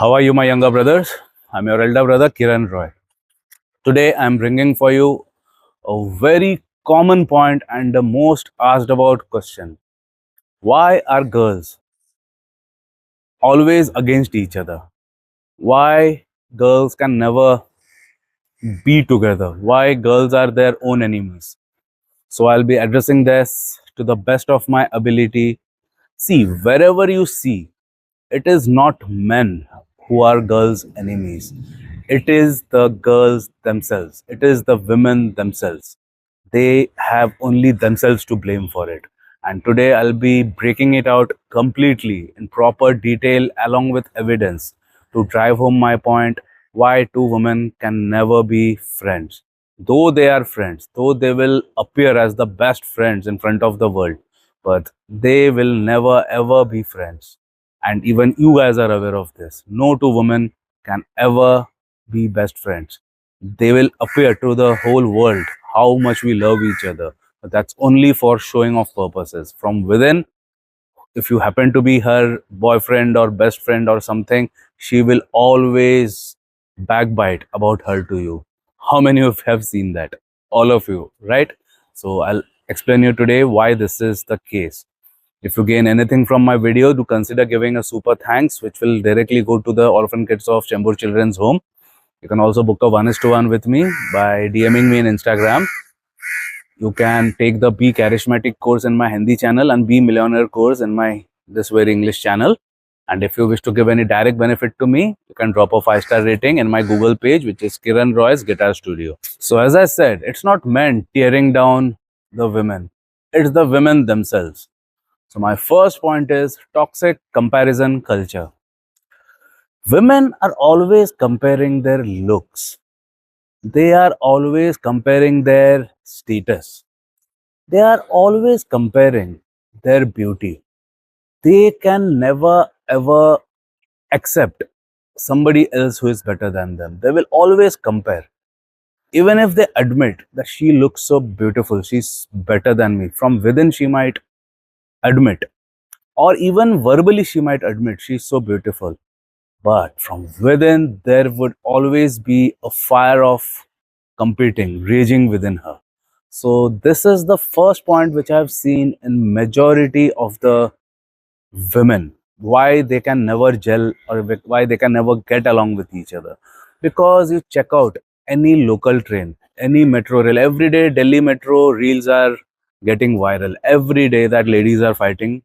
How are you, my younger brothers? I'm your elder brother, Kiran Roy. Today, I'm bringing for you a very common point and the most asked about question. Why are girls always against each other? Why girls can never be together? Why girls are their own enemies? So, I'll be addressing this to the best of my ability. See, wherever you see, it is not men who are girls' enemies. It is the girls themselves. It is the women themselves. They have only themselves to blame for it. And today I'll be breaking it out completely in proper detail along with evidence to drive home my point why two women can never be friends. Though they are friends, though they will appear as the best friends in front of the world, but they will never ever be friends. And even you guys are aware of this. No two women can ever be best friends. They will appear to the whole world how much we love each other, but that's only for showing off purposes. From within, if you happen to be her boyfriend or best friend or something, she will always backbite about her to you. How many of you have seen that? All of you, right? So I'll explain you today why this is the case. If you gain anything from my video, do consider giving a super thanks, which will directly go to the orphan kids of Chembur Children's Home. You can also book a 1:1 with me by DMing me in Instagram. You can take the Be Charismatic course in my Hindi channel and Be Millionaire course in my This Very English channel. And if you wish to give any direct benefit to me, you can drop a 5-star rating in my Google page, which is Kiran Roy's Guitar Studio. So as I said, it's not men tearing down the women. It's the women themselves. So my first point is toxic comparison culture. Women are always comparing their looks. They are always comparing their status. They are always comparing their beauty. They can never ever accept somebody else who is better than them. They will always compare. Even if they admit that she looks so beautiful, she's better than me, from within she might admit, or even verbally she might admit she's so beautiful. But from within, there would always be a fire of competing, raging within her. So this is the first point which I have seen in majority of the women, why they can never gel or why they can never get along with each other. Because you check out any local train, any metro rail, every day Delhi metro reels are getting viral. Every day that ladies are fighting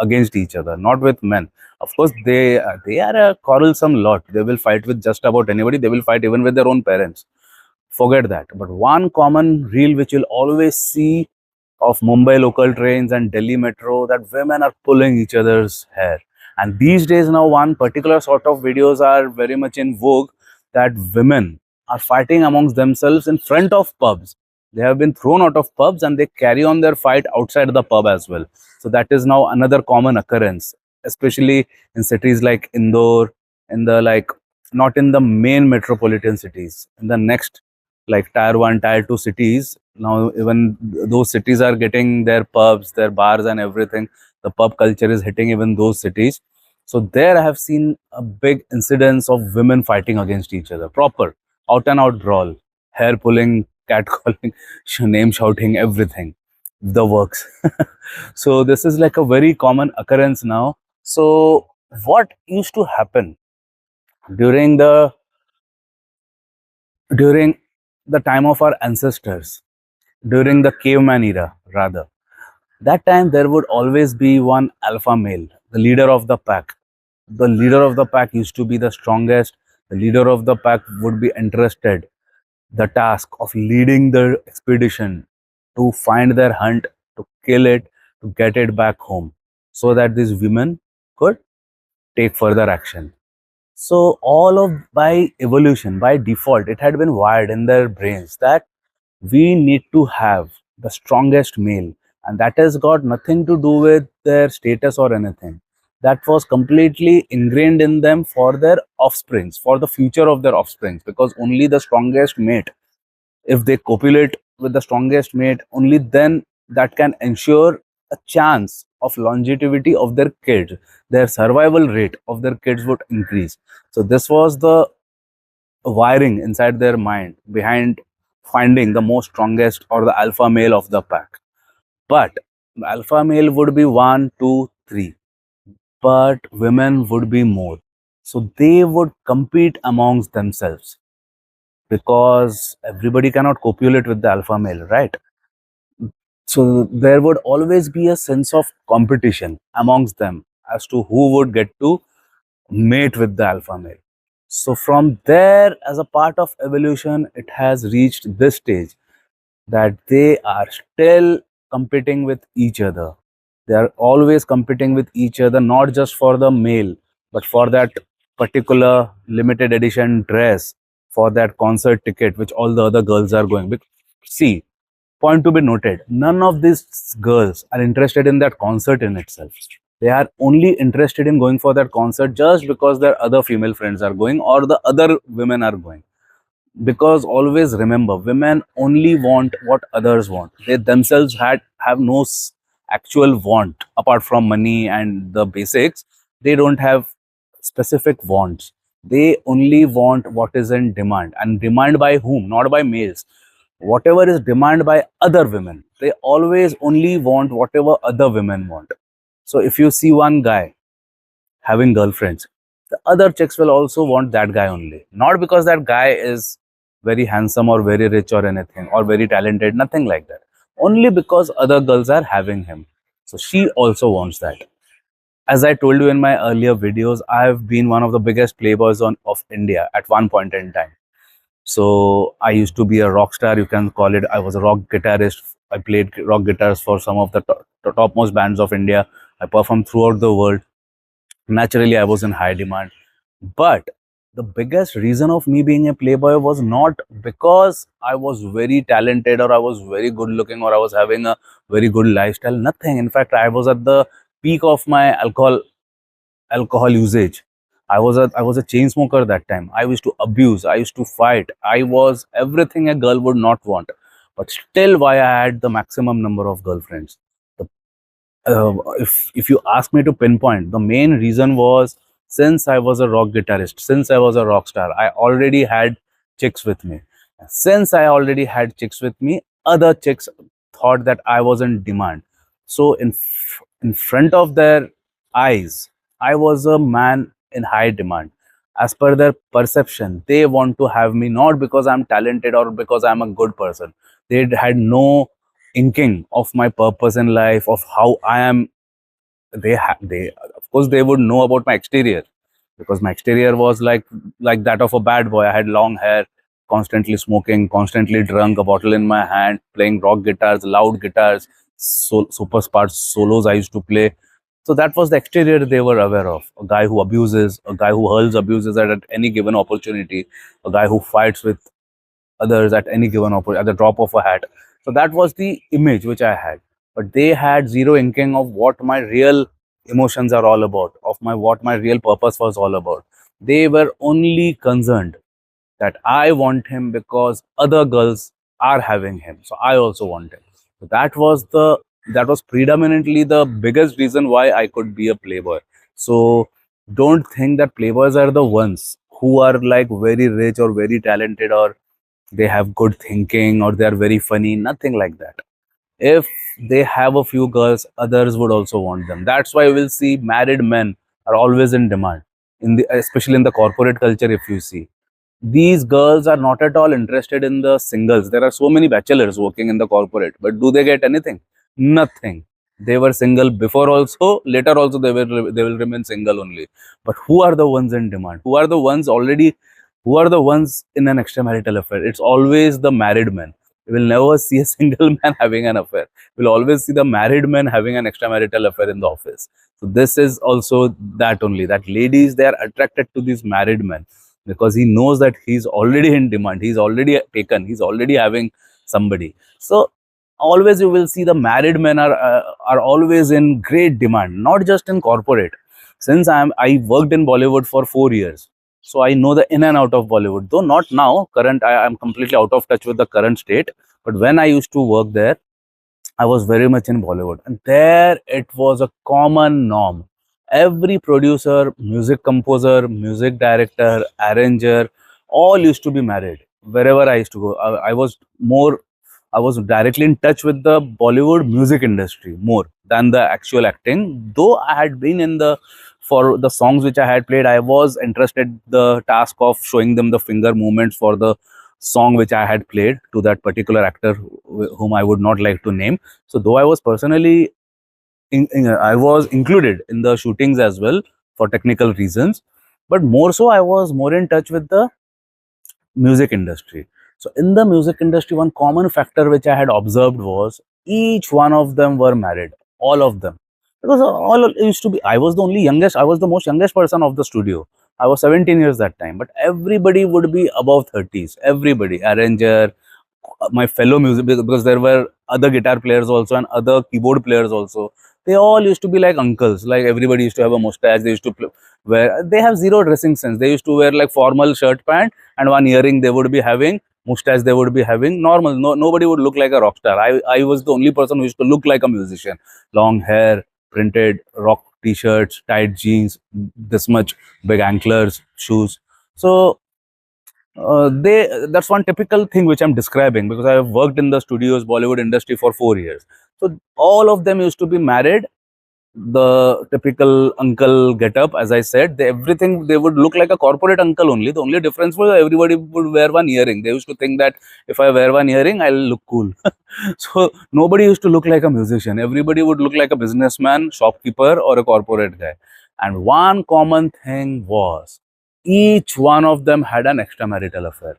against each other, not with men. Of course, they are a quarrelsome lot. They will fight with just about anybody. They will fight even with their own parents. Forget that. But one common reel which you'll always see of Mumbai local trains and Delhi metro, that women are pulling each other's hair. And these days now, one particular sort of videos are very much in vogue, that women are fighting amongst themselves in front of pubs. They have been thrown out of pubs and they carry on their fight outside the pub as well. So that is now another common occurrence, especially in cities like Indore, in the like, not in the main metropolitan cities, in the next like tier 1, tier 2 cities. Now even those cities are getting their pubs, their bars and everything. The pub culture is hitting even those cities. So there I have seen a big incidence of women fighting against each other, proper out and out brawl, hair pulling, cat calling, name shouting, everything, the works. So this is like a very common occurrence now. So what used to happen during the during the time of our ancestors, during the caveman era rather, that time there would always be one alpha male, the leader of the pack. The leader of the pack used to be the strongest. The leader of the pack would be entrusted the task of leading the expedition to find their hunt, to kill it, to get it back home, so that these women could take further action. So all of, by evolution, by default, it had been wired in their brains that we need to have the strongest male, and that has got nothing to do with their status or anything. That was completely ingrained in them for their offsprings, for the future of their offsprings, because only the strongest mate, if they copulate with the strongest mate, only then that can ensure a chance of longevity of their kids, their survival rate of their kids would increase. So this was the wiring inside their mind behind finding the most strongest or the alpha male of the pack. But the alpha male would be one, two, three, but women would be more. So they would compete amongst themselves because everybody cannot copulate with the alpha male, right? So there would always be a sense of competition amongst them as to who would get to mate with the alpha male. So from there, as a part of evolution, it has reached this stage that they are still competing with each other. They are always competing with each other, not just for the male, but for that particular limited edition dress, for that concert ticket, which all the other girls are going. See, point to be noted, none of these girls are interested in that concert in itself. They are only interested in going for that concert just because their other female friends are going or the other women are going. Because always remember, women only want what others want. They themselves have no actual want apart from money and the basics. They don't have specific wants. They only want what is in demand, and demand by whom? Not by males. Whatever is demand by other women, they always only want whatever other women want. So if you see one guy having girlfriends, the other chicks will also want that guy only. Not because that guy is very handsome or very rich or anything or very talented, nothing like that. Only because other girls are having him. So she also wants that. As I told you in my earlier videos, I have been one of the biggest playboys of India at one point in time. So I used to be a rock star, you can call it. I was a rock guitarist. I played rock guitars for some of the topmost bands of India. I performed throughout the world. Naturally, I was in high demand. But the biggest reason of me being a playboy was not because I was very talented or I was very good looking or I was having a very good lifestyle. Nothing. In fact, I was at the peak of my alcohol usage. I was a chain smoker that time. I used to abuse. I used to fight. I was everything a girl would not want. But still, why I had the maximum number of girlfriends. The if you ask me to pinpoint, the main reason was since I was a rock guitarist, since I was a rock star, I already had chicks with me. Since I already had chicks with me, other chicks thought that I was in demand. So in front of their eyes, I was a man in high demand. As per their perception, they want to have me not because I'm talented or because I'm a good person. They had no inking of my purpose in life, of how I am. They of course they would know about my exterior, because my exterior was like that of a bad boy. I had long hair, constantly smoking, constantly drunk, a bottle in my hand, playing rock guitars, loud guitars, super sparse solos I used to play. So that was the exterior they were aware of. A guy who abuses, a guy who hurls abuses at any given opportunity, a guy who fights with others at any given opportunity, at the drop of a hat. So that was the image which I had. But they had zero inking of what my real emotions are all about, of my what my real purpose was all about. They were only concerned that I want him because other girls are having him. So I also want him. So that was predominantly the biggest reason why I could be a playboy. So don't think that playboys are the ones who are like very rich or very talented or they have good thinking or they are very funny. Nothing like that. If they have a few girls, others would also want them. That's why we'll see married men are always in demand, especially in the corporate culture. If you see, these girls are not at all interested in the singles. There are so many bachelors working in the corporate, but do they get anything? Nothing. They were single before also, later also they will remain single only. But who are the ones in demand? Who are the ones in an extramarital affair? It's always the married men. You will never see a single man having an affair. You will always see the married men having an extramarital affair in the office. So this is also that only, that ladies, they are attracted to these married men because he knows that he's already in demand, he's already taken, he's already having somebody. So always you will see the married men are always in great demand, not just in corporate. Since I worked in Bollywood for 4 years, so I know the in and out of Bollywood, though not now current. I am completely out of touch with the current state, but when I used to work there, I was very much in Bollywood, and there it was a common norm. Every producer, music composer, music director, arranger, all used to be married. Wherever I used to go, I was directly in touch with the Bollywood music industry more than the actual acting. Though I had been in the for the songs which I had played, I was interested the task of showing them the finger movements for the song which I had played to that particular actor whom I would not like to name. So though I was personally I was included in the shootings as well for technical reasons, but more so I was more in touch with the music industry. So in the music industry, one common factor which I had observed was each one of them were married, all of them. Because all used to be, I was the only youngest, I was the most youngest person of the studio. I was 17 years that time, but everybody would be above 30s. Everybody, arranger, my fellow music, because there were other guitar players also and other keyboard players also. They all used to be like uncles. Like everybody used to have a mustache. They used to wear. They have zero dressing sense. They used to wear like formal shirt pant and one earring they would be having. Mustache they would be having. Normal. No, nobody would look like a rock star. I was the only person who used to look like a musician. Long hair, printed rock t-shirts, tight jeans, this much big anklers, shoes. So they that's one typical thing which I'm describing because I have worked in the studios Bollywood industry for 4 years. So all of them used to be married, the typical uncle getup, as I said. Everything they would look like a corporate uncle only. The only difference was everybody would wear one earring. They used to think that if I wear one earring, I'll look cool. So nobody used to look like a musician. Everybody would look like a businessman, shopkeeper, or a corporate guy. And one common thing was each one of them had an extramarital affair.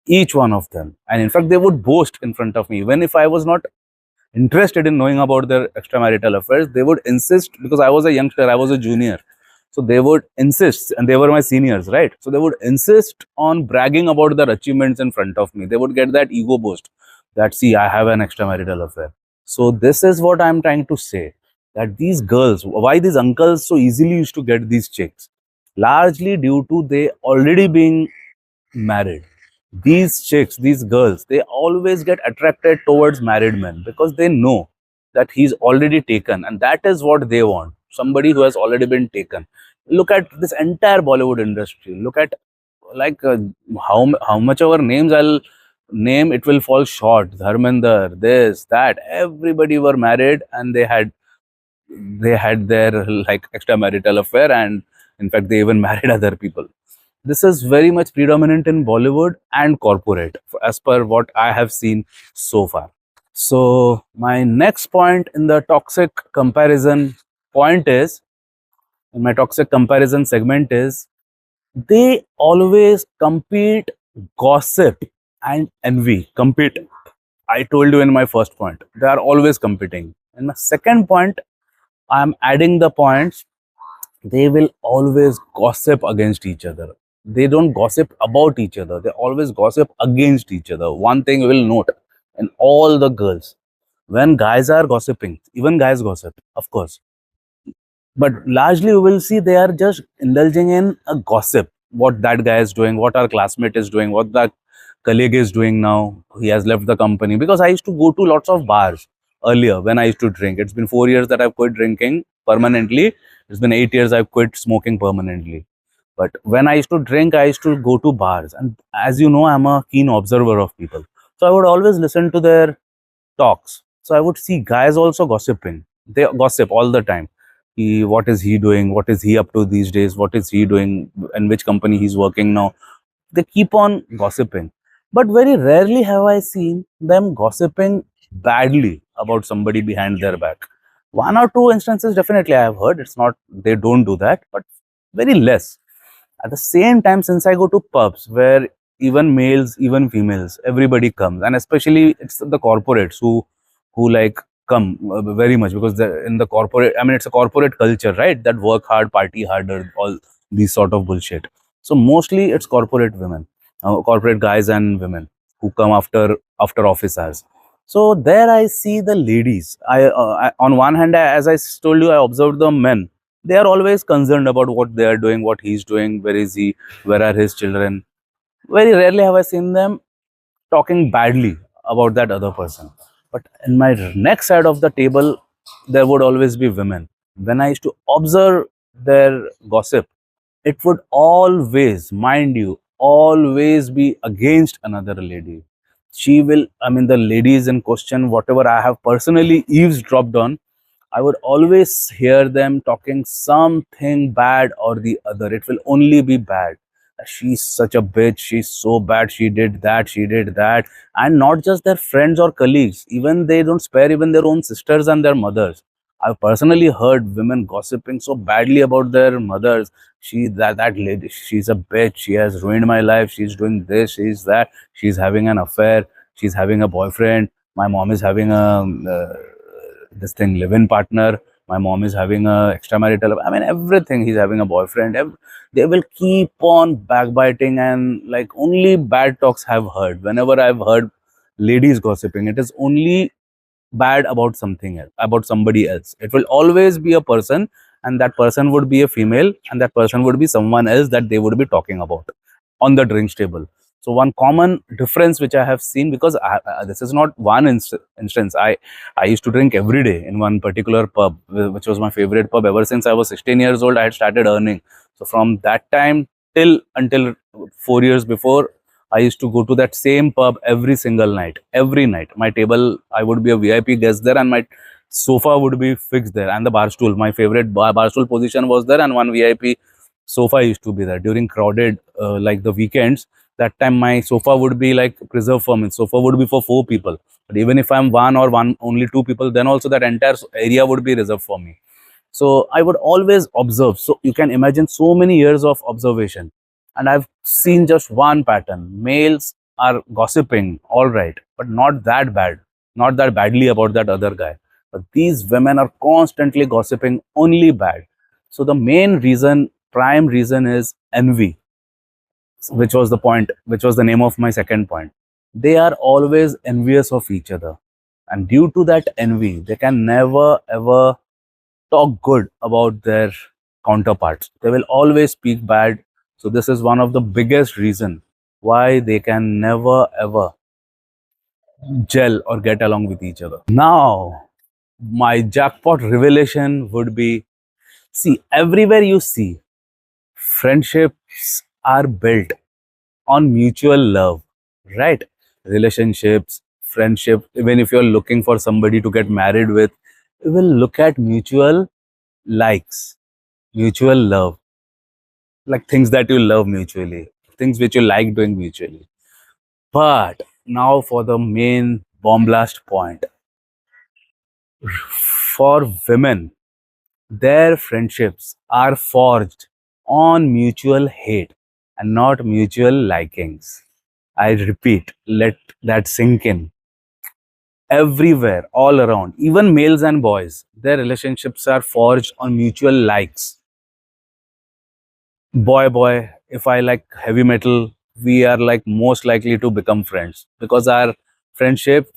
Each one of them. And in fact, they would boast in front of me. Even if I was not interested in knowing about their extramarital affairs, they would insist because I was a youngster, I was a junior. So they would insist, and they were my seniors, right? So they would insist on bragging about their achievements in front of me. They would get that ego boost that, see, I have an extramarital affair. So this is what I'm trying to say, that these girls, why these uncles so easily used to get these chicks? Largely due to they already being married. These chicks, these girls, they always get attracted towards married men because they know that he's already taken, and that is what they want. Somebody who has already been taken. Look at this entire Bollywood industry. Look at like how much our names I'll name, it will fall short. Dharmender, this, that, everybody were married and they had their like extramarital affair, and in fact they even married other people. This is very much predominant in Bollywood and corporate, as per what I have seen so far. So my next point in the toxic comparison point is, in my toxic comparison segment is, they always compete, gossip, and envy. Compete. I told you in my first point, they are always competing. In my second point, I am adding the points, they will always gossip against each other. They don't gossip about each other. They always gossip against each other. One thing you will note in all the girls, when guys are gossiping, even guys gossip, of course. But largely you will see they are just indulging in a gossip. What that guy is doing, what our classmate is doing, what that colleague is doing now. He has left the company. Because I used to go to lots of bars earlier when I used to drink. It's been 4 years that I've quit drinking permanently. It's been 8 years I've quit smoking permanently. But when I used to drink, I used to go to bars. And as you know, I'm a keen observer of people. So I would always listen to their talks. So I would see guys also gossiping. They gossip all the time. What is he doing? What is he up to these days? What is he doing? In which company he's working now? They keep on gossiping. But very rarely have I seen them gossiping badly about somebody behind their back. One or two instances definitely I have heard. It's not they don't do that, but very less. At the same time, since I go to pubs where even males, even females, everybody comes, and especially it's the corporates who like come very much because in the corporate, I mean, it's a corporate culture, right? That work hard, party harder, all these sort of bullshit. So mostly it's corporate women, corporate guys and women who come after office hours. So there I see the ladies. On one hand, as I told you, I observed the men. They are always concerned about what they are doing, what he's doing, where is he, where are his children. Very rarely have I seen them talking badly about that other person. But in my next side of the table, there would always be women. When I used to observe their gossip, it would always, mind you, always be against another lady. She will, I mean, the ladies in question, whatever I have personally eavesdropped on, I would always hear them talking something bad or the other. It will only be bad. She's such a bitch. She's so bad. She did that. She did that. And not just their friends or colleagues. Even they don't spare even their own sisters and their mothers. I've personally heard women gossiping so badly about their mothers. That lady, she's a bitch. She has ruined my life. She's doing this. She's that. She's having an affair. She's having a boyfriend. My mom is having a this thing live-in partner. My mom is having a extramarital, I mean everything. He's having a boyfriend. They will keep on backbiting, and like only bad talks have heard. Whenever I've heard ladies gossiping, it is only bad about something else, about somebody else. It will always be a person, and that person would be a female, and that person would be someone else that they would be talking about on the drinks table. So one common difference which I have seen, because this is not one instance. I used to drink every day in one particular pub, which was my favorite pub. Ever since I was 16 years old, I had started earning. So from that time till until 4 years before, I used to go to that same pub every single night. Every night, my table, I would be a VIP guest there, and my sofa would be fixed there, and the bar stool, my favorite bar stool position was there, and one VIP sofa used to be there during crowded like the weekends. That time my sofa would be like preserved for me. Sofa would be for 4 people, but even if I'm one or one only 2 people, then also that entire area would be reserved for me. So I would always observe. So you can imagine so many years of observation, and I've seen just one pattern. Males are gossiping, all right, but not that bad, not that badly about that other guy. But these women are constantly gossiping only bad. So the main reason, prime reason, is envy, which was the point, which was the name of my second point. They are always envious of each other. And due to that envy, they can never ever talk good about their counterparts. They will always speak bad. So this is one of the biggest reason why they can never ever gel or get along with each other. Now, my jackpot revelation would be, see, everywhere you see, friendships are built on mutual love, right? Relationships, friendship, even if you're looking for somebody to get married with, you will look at mutual likes, mutual love, like things that you love mutually, things which you like doing mutually. But now for the main bomb blast point. For women, their friendships are forged on mutual hate and not mutual likings. I repeat, let that sink in. Everywhere, all around, even males and boys, their relationships are forged on mutual likes. Boy, if I like heavy metal, we are like most likely to become friends because our friendship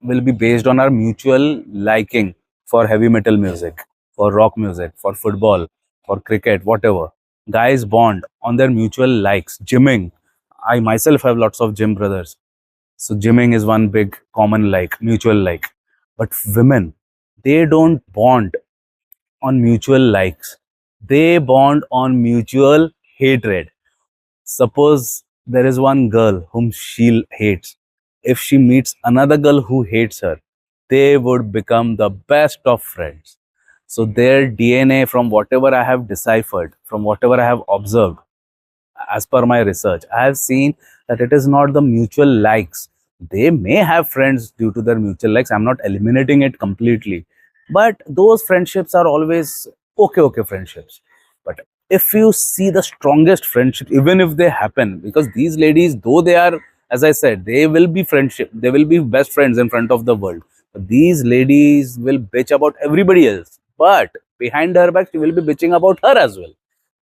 will be based on our mutual liking for heavy metal music, for rock music, for football, for cricket, whatever. Guys bond on their mutual likes. Gymming, I myself have lots of gym brothers, so gymming is one big common like, mutual like. But women, they don't bond on mutual likes. They bond on mutual hatred. Suppose there is one girl whom she hates. If she meets another girl who hates her, they would become the best of friends. So their DNA, from whatever I have deciphered, from whatever I have observed, as per my research, I have seen that it is not the mutual likes. They may have friends due to their mutual likes. I'm not eliminating it completely. But those friendships are always okay friendships. But if you see the strongest friendship, even if they happen, because these ladies, though they are, as I said, they will be friendship, they will be best friends in front of the world. But these ladies will bitch about everybody else. But behind her back, she will be bitching about her as well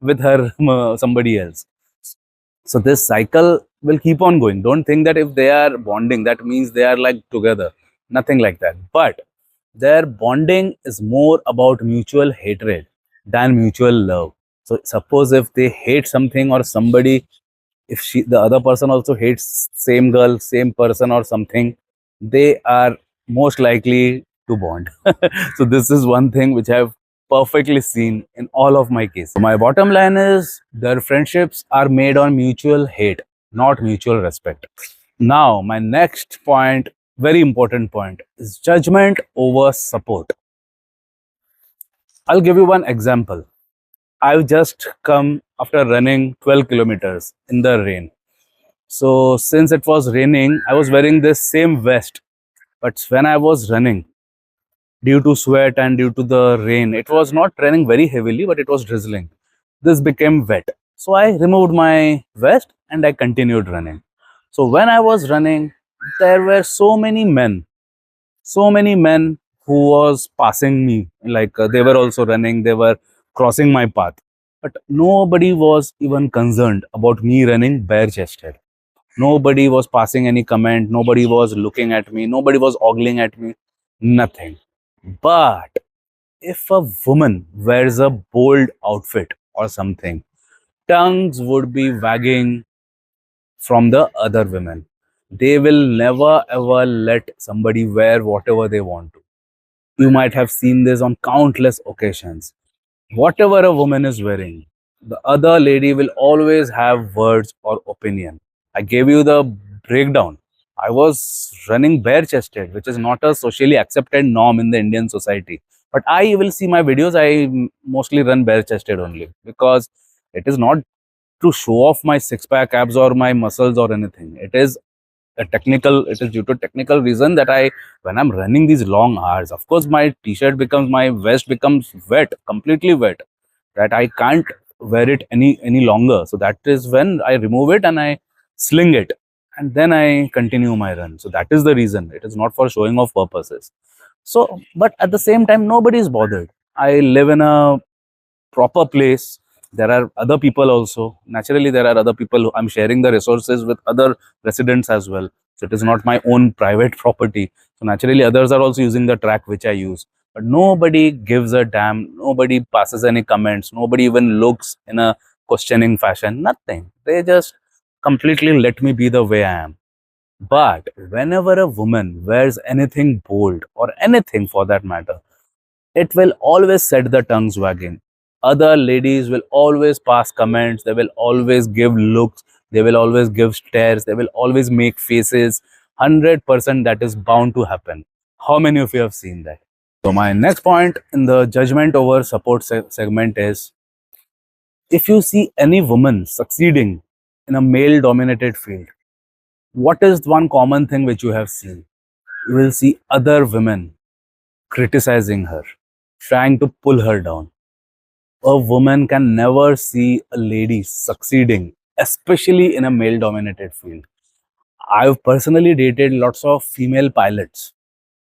with her somebody else. So this cycle will keep on going. Don't think that if they are bonding, that means they are like together. Nothing like that. But their bonding is more about mutual hatred than mutual love. So suppose if they hate something or somebody, if the other person also hates same girl, same person or something, they are most likely to bond. So this is one thing which I've perfectly seen in all of my cases. My bottom line is their friendships are made on mutual hate, not mutual respect. Now, my next point, very important point, is judgment over support. I'll give you one example. I've just come after running 12 kilometers in the rain. So, since it was raining, I was wearing this same vest. But when I was running, due to sweat and due to the rain, it was not raining very heavily, but it was drizzling. This became wet. So, I removed my vest and I continued running. So, when I was running, there were so many men who was passing me, like they were also running, they were crossing my path, but nobody was even concerned about me running bare chested. Nobody was passing any comment, nobody was looking at me, nobody was ogling at me, nothing. But if a woman wears a bold outfit or something, tongues would be wagging from the other women. They will never ever let somebody wear whatever they want to. You might have seen this on countless occasions. Whatever a woman is wearing, the other lady will always have words or opinion. I gave you the breakdown. I was running bare chested, which is not a socially accepted norm in the Indian society. But I will see my videos, I mostly run bare chested only because it is not to show off my six pack abs or my muscles or anything. It is due to technical reason that I, when I'm running these long hours, of course my t-shirt becomes, my vest becomes wet, completely wet, that I can't wear it any longer. So that is when I remove it and I sling it, and then I continue my run. So that is the reason. It is not for showing off purposes. So, but at the same time, nobody is bothered. I live in a proper place. There are other people also. Naturally, there are other people who I'm sharing the resources with other residents as well. So it is not my own private property. So naturally, others are also using the track which I use. But nobody gives a damn. Nobody passes any comments. Nobody even looks in a questioning fashion. Nothing. They just completely let me be the way I am. But whenever a woman wears anything bold or anything for that matter, it will always set the tongues wagging. Other ladies will always pass comments, they will always give looks, they will always give stares, they will always make faces. 100% that is bound to happen. How many of you have seen that? So, my next point in the judgment over support segment is, if you see any woman succeeding in a male dominated field, what is one common thing which you have seen? You will see other women criticizing her, trying to pull her down. A woman can never see a lady succeeding, especially in a male dominated field. I've personally dated lots of female pilots,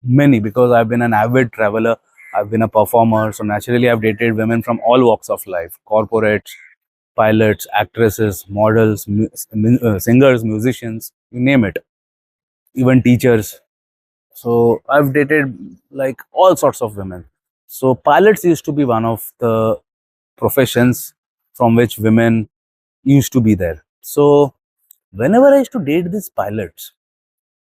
many, because I've been an avid traveler, I've been a performer. So naturally, I've dated women from all walks of life: corporates, pilots, actresses, models, singers, musicians, you name it, even teachers. So I've dated like all sorts of women. So pilots used to be one of the professions from which women used to be there. So whenever I used to date these pilots,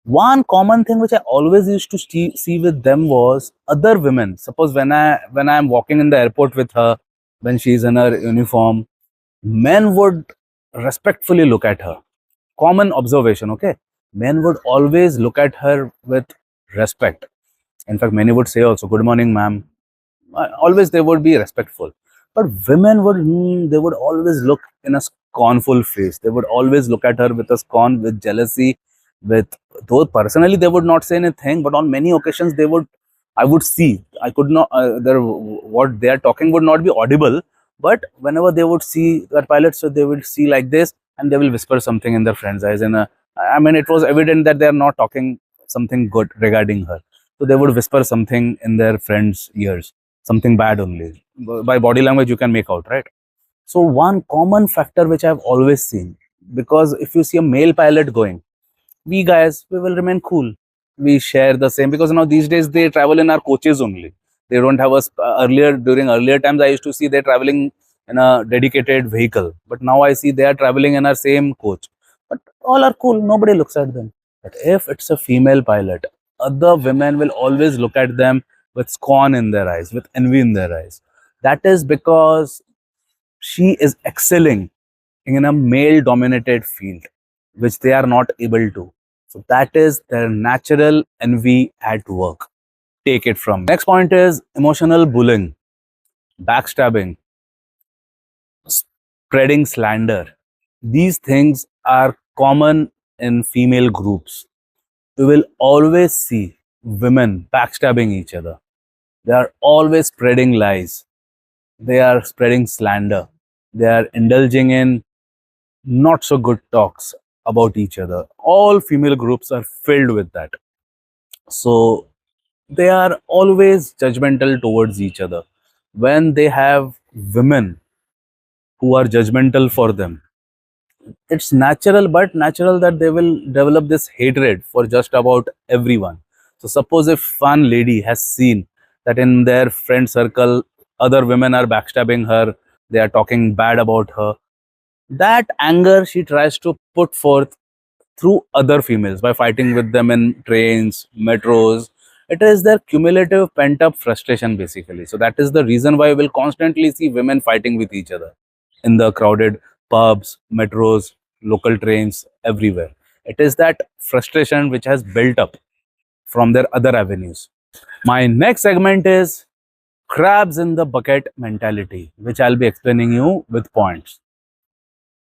one common thing which I always used to see with them was other women. Suppose when I am walking in the airport with her, when she is in her uniform, men would respectfully look at her. Common observation, okay? Men would always look at her with respect. In fact, many would say also, "Good morning, ma'am." Always they would be respectful. But women would, they would always look in a scornful face. They would always look at her with a scorn, with jealousy, with, though personally they would not say anything, but on many occasions they would, I would see, I could not, what they are talking would not be audible, but whenever they would see that pilot, so they would see like this and they will whisper something in their friend's eyes. And I mean, it was evident that they are not talking something good regarding her. So they would whisper something in their friends' ears, something bad only. By body language, you can make out, right? So one common factor which I've always seen, because if you see a male pilot going, we guys, we will remain cool. We share the same, because now these days they travel in our coaches only. They don't have us. Earlier, during earlier times, I used to see they traveling in a dedicated vehicle, but now I see they are traveling in our same coach. But all are cool. Nobody looks at them. But if it's a female pilot, other women will always look at them with scorn in their eyes, with envy in their eyes. That is because she is excelling in a male dominated field, which they are not able to. So that is their natural envy at work. Take it from me. Next point is emotional bullying, backstabbing, spreading slander. These things are common in female groups. You will always see women backstabbing each other. They are always spreading lies. They are spreading slander. They are indulging in not so good talks about each other. All female groups are filled with that. So they are always judgmental towards each other. When they have women who are judgmental for them, it's natural, but natural that they will develop this hatred for just about everyone. So suppose if one lady has seen that in their friend circle other women are backstabbing her, they are talking bad about her, that anger she tries to put forth through other females by fighting with them in trains, metros. It is their cumulative pent up frustration basically. So that is the reason why we'll constantly see women fighting with each other in the crowded pubs, metros, local trains, everywhere. It is that frustration which has built up from their other avenues. My next segment is crabs in the bucket mentality, which I'll be explaining you with points.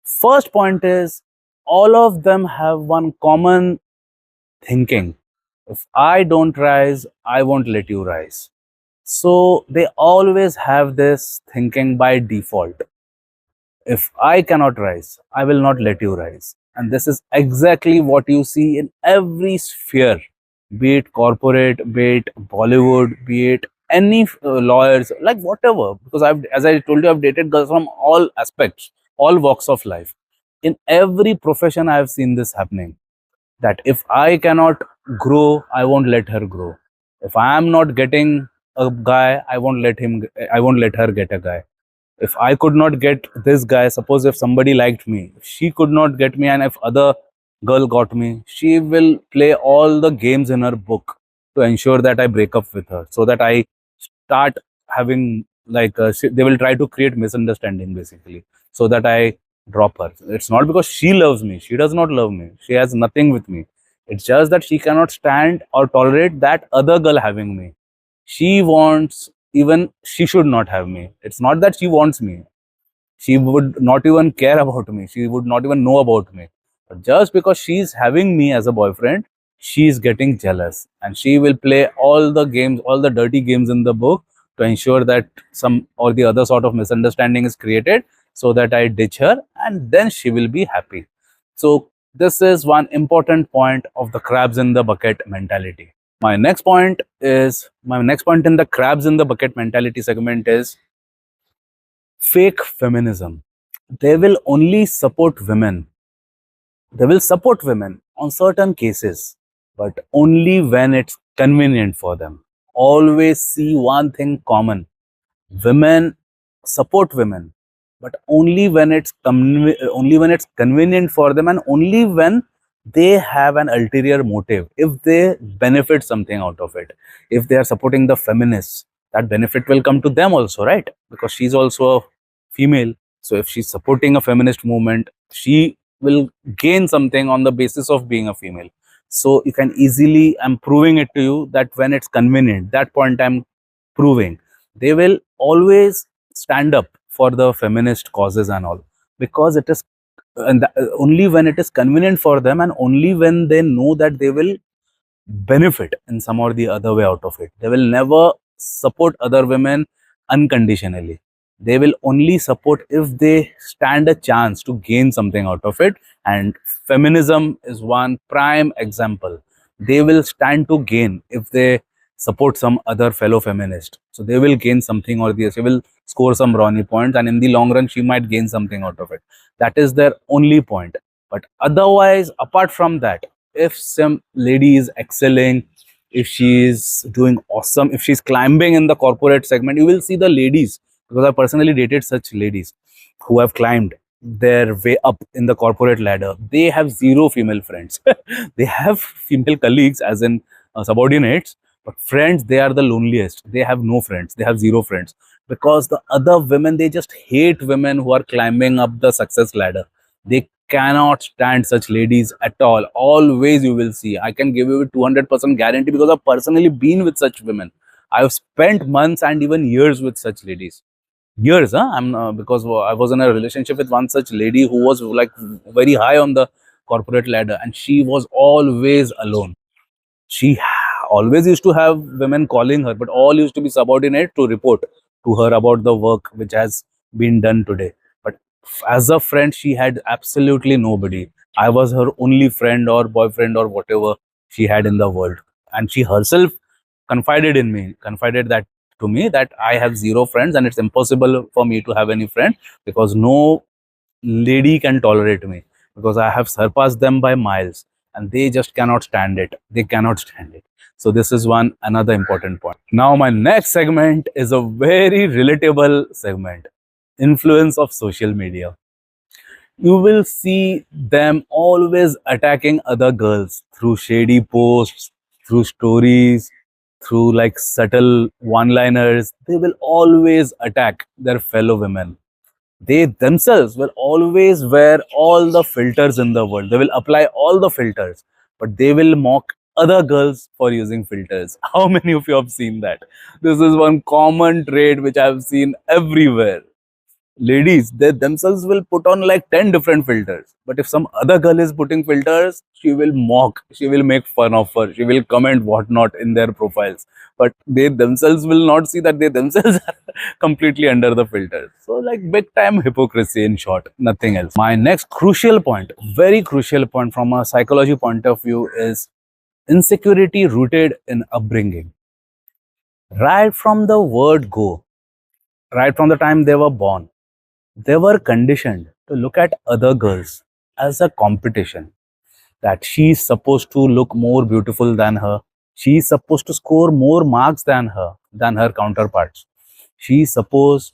First point is all of them have one common thinking. If I don't rise, I won't let you rise. So they always have this thinking by default. If I cannot rise, I will not let you rise. And this is exactly what you see in every sphere, be it corporate, be it Bollywood, be it any lawyers, like whatever. Because as I told you, I've dated girls from all aspects, all walks of life. In every profession, I have seen this happening. That if I cannot grow, I won't let her grow. If I am not getting a guy, I won't let her get a guy. If I could not get this guy, suppose if somebody liked me, if she could not get me, and if other girl got me, she will play all the games in her book to ensure that I break up with her, so that I start having like they will try to create misunderstanding basically, so that I drop her. It's not because she loves me; she does not love me. She has nothing with me. It's just that she cannot stand or tolerate that other girl having me. She wants, even she should not have me. It's not that she wants me. She would not even care about me. She would not even know about me. But just because she's having me as a boyfriend, she's getting jealous. And she will play all the games, all the dirty games in the book to ensure that some or the other sort of misunderstanding is created so that I ditch her and then she will be happy. So, this is one important point of the crabs in the bucket mentality. My next point in the crabs in the bucket mentality segment is fake feminism. They will only support women. They will support women on certain cases, but only when it's convenient for them. Always see one thing common. Women support women, but only when only when it's convenient for them, and only when they have an ulterior motive. If they benefit something out of it, if they are supporting the feminists, that benefit will come to them also, right? Because she's also a female. So if she's supporting a feminist movement, she will gain something on the basis of being a female. So you can easily, I'm proving it to you that when it's convenient, that point I'm proving, they will always stand up for the feminist causes and all, because it is only when it is convenient for them, and only when they know that they will benefit in some or the other way out of it. They will never support other women unconditionally. They will only support if they stand a chance to gain something out of it. And feminism is one prime example. They will stand to gain if they support some other fellow feminist. So they will gain something or the other. She will score some brownie points, and in the long run, she might gain something out of it. That is their only point. But otherwise, apart from that, if some lady is excelling, if she is doing awesome, if she's climbing in the corporate segment, you will see the ladies, because I personally dated such ladies who have climbed their way up in the corporate ladder. They have zero female friends. They have female colleagues, as in subordinates. But friends, they are the loneliest. They have no friends. They have zero friends, because the other women, they just hate women who are climbing up the success ladder. They cannot stand such ladies at all. Always you will see. I can give you a 200% guarantee, because I've personally been with such women. I've spent months and even years with such ladies. Years, huh? Because I was in a relationship with one such lady who was like very high on the corporate ladder, and she was always alone. She always used to have women calling her, but all used to be subordinate to report to her about the work which has been done today. But as a friend, she had absolutely nobody. I was her only friend or boyfriend or whatever she had in the world. And she herself confided that to me, that I have zero friends and it's impossible for me to have any friend, because no lady can tolerate me, because I have surpassed them by miles, and they just cannot stand it. They cannot stand it. So this is one another important point. Now my next segment is a very relatable segment. Influence of social media. You will see them always attacking other girls through shady posts, through stories, through like subtle one liners. They will always attack their fellow women. They themselves will always wear all the filters in the world. They will apply all the filters, but they will mock other girls for using filters. How many of you have seen that? This is one common trait which I have seen everywhere. Ladies, they themselves will put on like 10 different filters. But if some other girl is putting filters, she will mock, she will make fun of her, she will comment whatnot in their profiles. But they themselves will not see that they themselves are completely under the filters. So, like big time hypocrisy in short, nothing else. My next crucial point, very crucial point from a psychology point of view, is insecurity rooted in upbringing. Right from the word go, right from the time they were born, they were conditioned to look at other girls as a competition, that she's supposed to look more beautiful than her. She's supposed to score more marks than her counterparts. She's supposed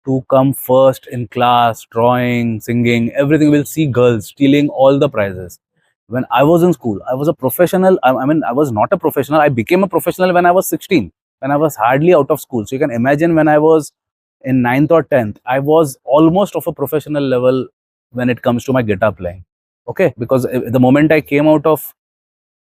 to come first in class, drawing, singing, everything. Will see girls stealing all the prizes. When I was in school, I was a professional. I mean, I was not a professional. I became a professional when I was 16, when I was hardly out of school. So you can imagine, when I was in ninth or 10th, I was almost of a professional level when it comes to my guitar playing. Okay, because the moment I came out of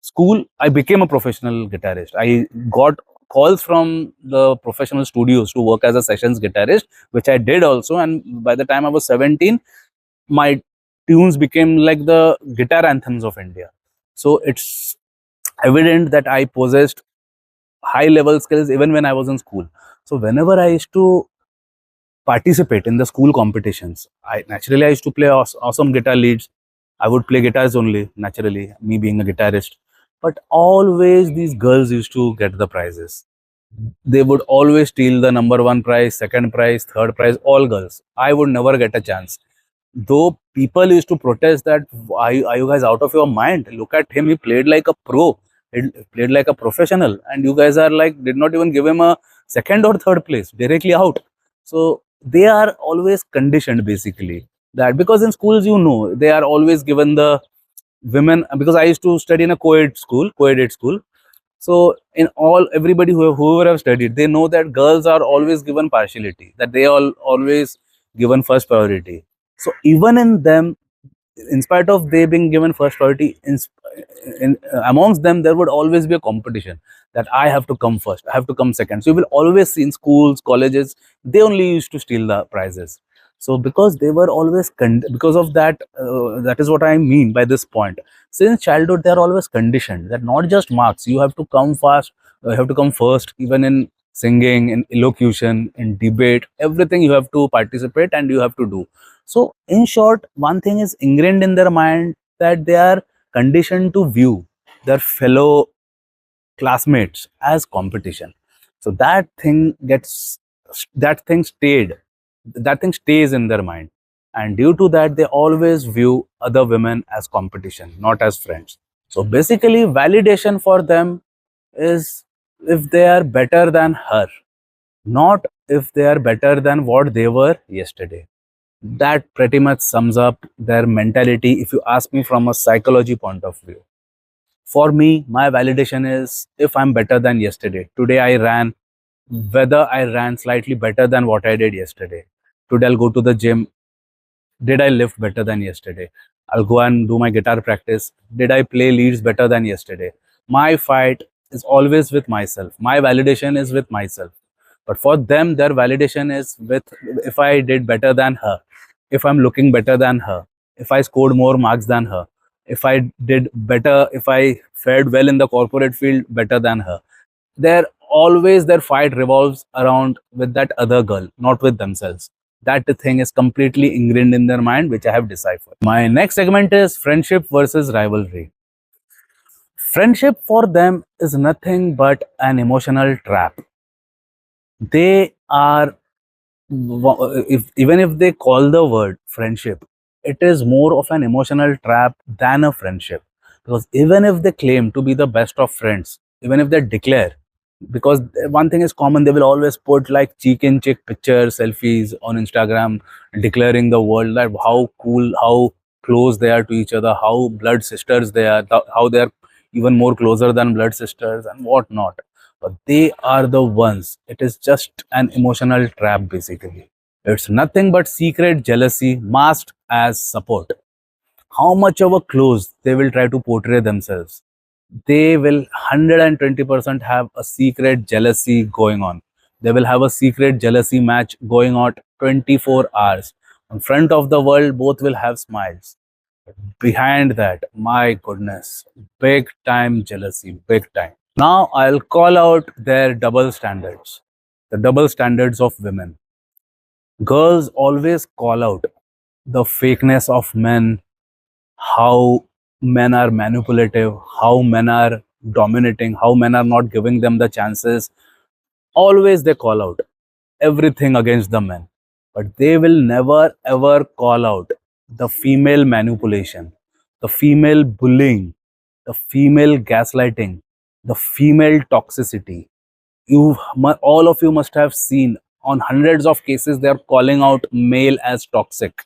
school, I became a professional guitarist. I got calls from the professional studios to work as a sessions guitarist, which I did also. And by the time I was 17, my tunes became like the guitar anthems of India. So it's evident that I possessed high level skills even when I was in school. So whenever I used to participate in the school competitions, I used to play awesome guitar leads. I would play guitars only, naturally, me being a guitarist. But always these girls used to get the prizes. They would always steal the number one prize, second prize, third prize, all girls. I would never get a chance. Though people used to protest that, are you guys out of your mind? Look at him, he played like a pro, he played like a professional, and you guys are like, did not even give him a second or third place, directly out. So they are always conditioned basically, that because in schools, they are always given the women, because I used to study in a co-ed school. So in everybody whoever have studied, they know that girls are always given partiality, that they all always given first priority. So even in them, in spite of they being given first priority, amongst them, there would always be a competition, that I have to come first, I have to come second. So you will always see in schools, colleges, they only used to steal the prizes. So because they were always because of that, that is what I mean by this point. Since childhood, they are always conditioned that not just marks, you have to come fast, you have to come first, even in singing, in elocution, in debate, everything you have to participate and you have to do. So in short, one thing is ingrained in their mind, that they are conditioned to view their fellow classmates as competition. So that thing stayed, that thing stays in their mind. And due to that, they always view other women as competition, not as friends. So basically, validation for them is if they are better than her, not if they are better than what they were yesterday. That pretty much sums up their mentality, if you ask me, from a psychology point of view. For me, my validation is if I'm better than yesterday. Today I ran, whether I ran slightly better than what I did yesterday. Today I'll go to the gym. Did I lift better than yesterday? I'll go and do my guitar practice. Did I play leads better than yesterday? My fight is always with myself. My validation is with myself. But for them, their validation is with if I did better than her, if I'm looking better than her, if I scored more marks than her, if I did better, if I fared well in the corporate field better than her. They're always, their fight revolves around with that other girl, not with themselves. That thing is completely ingrained in their mind, which I have deciphered. My next segment is friendship versus rivalry. Friendship for them is nothing but an emotional trap. They are, if even if they call the word friendship, it is more of an emotional trap than a friendship. Because even if they claim to be the best of friends, even if they declare, because one thing is common, they will always put like cheek in cheek pictures, selfies on Instagram, declaring the world that how cool, how close they are to each other, how blood sisters they are, how they are even more closer than blood sisters and whatnot. But they are the ones, it is just an emotional trap basically. It's nothing but secret jealousy masked as support. How much of a close they will try to portray themselves, they will 120% have a secret jealousy going on. They will have a secret jealousy match going on 24 hours. In front of the world, both will have smiles. Behind that, my goodness, big time jealousy, big time. Now I'll call out their double standards, the double standards of women. Girls always call out the fakeness of men, how men are manipulative, how men are dominating, how men are not giving them the chances. Always they call out everything against the men. But they will never ever call out the female manipulation, the female bullying, the female gaslighting, the female toxicity. All of you must have seen on hundreds of cases they are calling out male as toxic.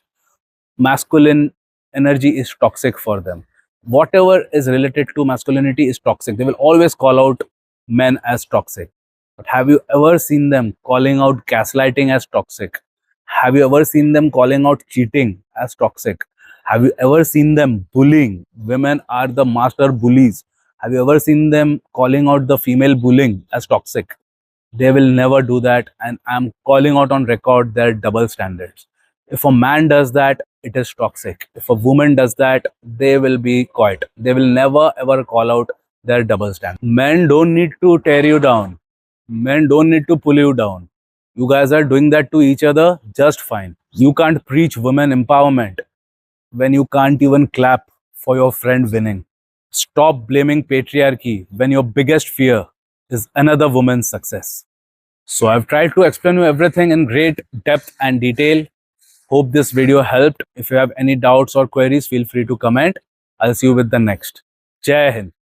Masculine energy is toxic for them. Whatever is related to masculinity is toxic. They will always call out men as toxic. But have you ever seen them calling out gaslighting as toxic? Have you ever seen them calling out cheating as toxic? Have you ever seen them bullying? Women are the master bullies. Have you ever seen them calling out the female bullying as toxic? They will never do that, and I'm calling out on record their double standards. If a man does that, it is toxic. If a woman does that, they will be quiet. They will never ever call out their double standard. Men don't need to tear you down. Men don't need to pull you down. You guys are doing that to each other just fine. You can't preach women empowerment when you can't even clap for your friend winning. Stop blaming patriarchy when your biggest fear is another woman's success. So I've tried to explain you everything in great depth and detail. Hope this video helped. If you have any doubts or queries, feel free to comment. I'll see you with the next. Jai Hind.